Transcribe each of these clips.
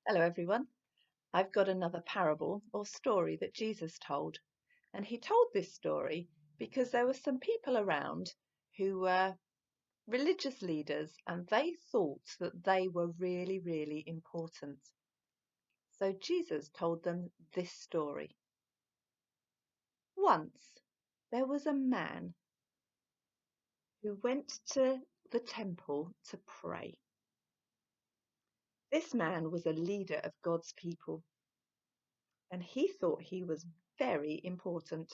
Hello, everyone. I've got another parable or story that Jesus told. And he told this story because there were some people around who were religious leaders and they thought that they were really, really important. So Jesus told them this story. Once there was a man who went to the temple to pray. This man was a leader of God's people and he thought he was very important.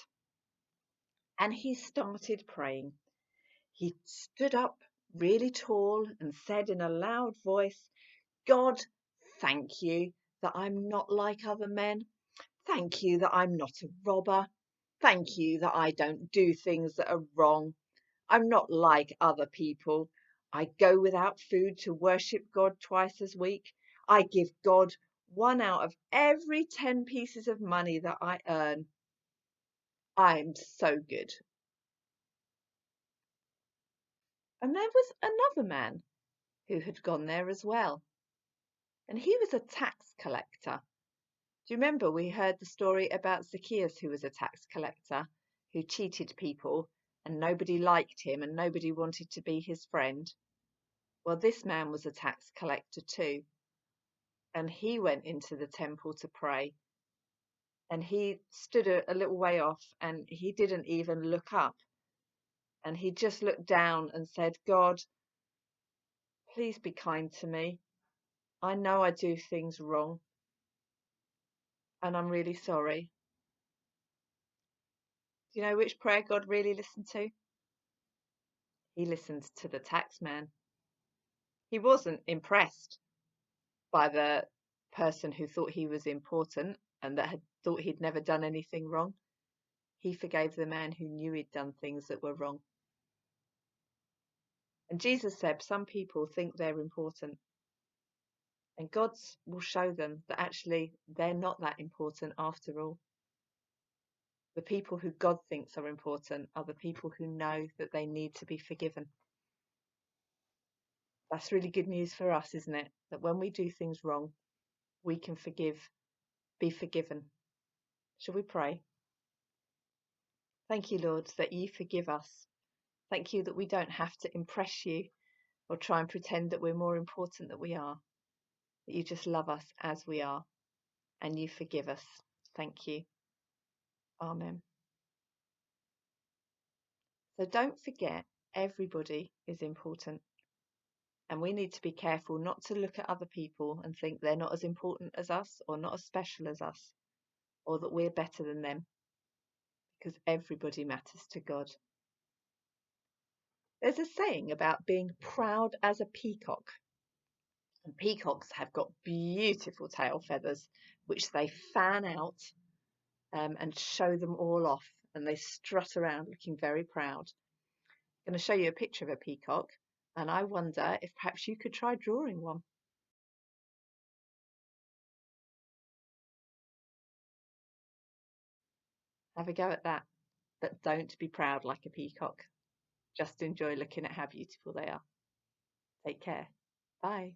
And he started praying. He stood up really tall and said in a loud voice, God, thank you that I'm not like other men. Thank you that I'm not a robber. Thank you that I don't do things that are wrong. I'm not like other people. I go without food to worship God twice a week. I give God 1 out of every 10 pieces of money that I earn. I'm so good. And there was another man who had gone there as well. And he was a tax collector. Do you remember we heard the story about Zacchaeus, who was a tax collector, who cheated people and nobody liked him and nobody wanted to be his friend? Well, this man was a tax collector too. And he went into the temple to pray. And he stood a little way off and he didn't even look up. And he just looked down and said, God, please be kind to me. I know I do things wrong. And I'm really sorry. Do you know which prayer God really listened to? He listened to the tax man. He wasn't impressed by the person who thought he was important and that had thought he'd never done anything wrong. He forgave the man who knew he'd done things that were wrong. And Jesus said some people think they're important. And God will show them that actually they're not that important after all. The people who God thinks are important are the people who know that they need to be forgiven. That's really good news for us, isn't it? That when we do things wrong, we can be forgiven. Shall we pray? Thank you, Lord, that you forgive us. Thank you that we don't have to impress you or try and pretend that we're more important than we are. That you just love us as we are and you forgive us. Thank you. Amen. So don't forget, everybody is important. And we need to be careful not to look at other people and think they're not as important as us or not as special as us or that we're better than them, because everybody matters to God. There's a saying about being proud as a peacock. And peacocks have got beautiful tail feathers, which they fan out and show them all off. And they strut around looking very proud. I'm going to show you a picture of a peacock. And I wonder if perhaps you could try drawing one. Have a go at that. But don't be proud like a peacock. Just enjoy looking at how beautiful they are. Take care. Bye.